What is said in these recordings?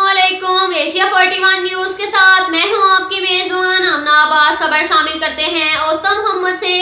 अस्सलामुअलैकुम। Asia 41 news के साथ मैं हूं आपकी मेजबान आमना अब्बास। खबर शामिल करते हैं ओस्ता मोहम्मद से।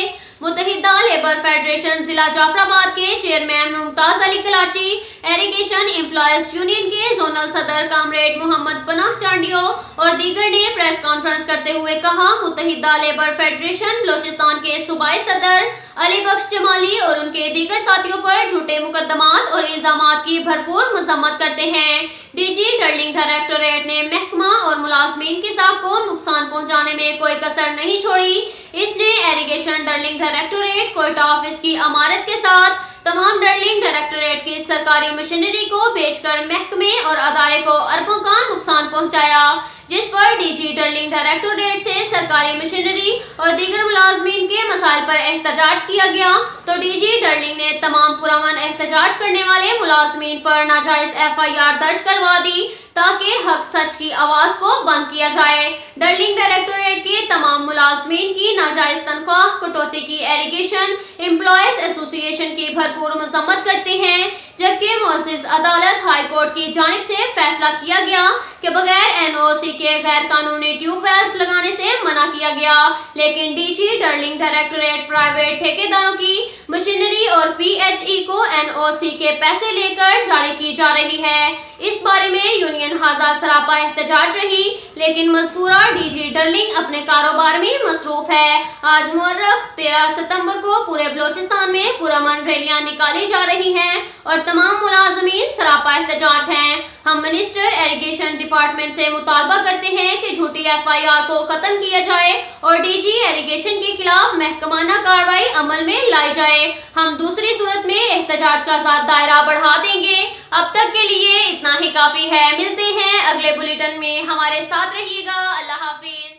मुत्तहिदा लेबर फेडरेशन जिला जाफराबाद के chairman Mumtaz Ali Kalachi, irrigation employees union के जोनल सदर कामरेड मोहम्मद पनाह चांडियो और दीगर ने प्रेस कॉन्फ्रेंस करते हुए कहा, मुत्तहिदा लेबर फेडरेशन बलोचिस्तान के सूबाई सदर अली बख्श जमाली और उनके दीगर साथियों पर झूठे मुकदमात और इल्जामात की भरपूर मजम्मत करते हैं। डीजी डर्लिंग डायरेक्टोरेट ने महकमा और मुलाजमीन के साथ को नुकसान पहुंचाने में कोई कसर नहीं छोड़ी। इसने एरीगेशन डर्लिंग डायरेक्टोरेट कोयटा ऑफिस की अमारत के साथ तमाम डर्लिंग डायरेक्टोरेट की सरकारी मशीनरी को बेचकर महकमे और अदारे को अरबों का नुकसान पहुंचाया, जिस पर डीजी डर्लिंग डायरेक्टोरेट से सरकारी मशीनरी और दीगर मुलाजमीन के मसाइल पर एहतजाज किया गया तो डीजी डर्लिंग ने तमाम पुरअमन एहतजाज करने वाले मुलाजमीन पर नाजायज FIR दर्ज करवा दी ताकि हक सच की आवाज को बंद किया जाए। डर्लिंग डायरेक्टोरेट के तमाम मुलाजमीन की नाजायज तनख्वाह कटौती की एरीगेशन एम्प्लॉयज एसोसिएशन की भरपूर मजम्मत करते हैं, जबकि मुअज़्ज़िज़ अदालत हाई कोर्ट की जानिब से फैसला किया गया कि बगैर NOC के गैर कानूनी ट्यूबवेल्स लगाने से मना किया गया, लेकिन डीजी डर्लिंग डायरेक्टोरेट प्राइवेट ठेकेदारों की मशीनरी और PHE को NOC के पैसे लेकर जारी की जा रही है। इस बारे में यूनियन हाज़ा सरापा एहतजाज रही, लेकिन मज़कूरा डीजी डर्लिंग अपने कारोबार में मसरूफ है। आज मुअर्रख 13 सितंबर को पूरे बलोचिस्तान में पुरअमन रैलियां निकाली जा रही हैं और तमाम मुलाजमीन सरापा एहतजाज हैं। हम मिनिस्टर एरीगेशन डिपार्टमेंट से मुतालबा करते हैं कि झूठी FIR को खत्म किया जाए और डीजी एरीगेशन के खिलाफ महकमाना कार्रवाई अमल में लाई जाए। हम दूसरी सूरत में एहतजाज का दायरा बढ़ा देंगे। अब तक के लिए इतना ही काफी है। मिलते हैं अगले बुलेटिन में, हमारे साथ रहिएगा। अल्लाह हाफिज।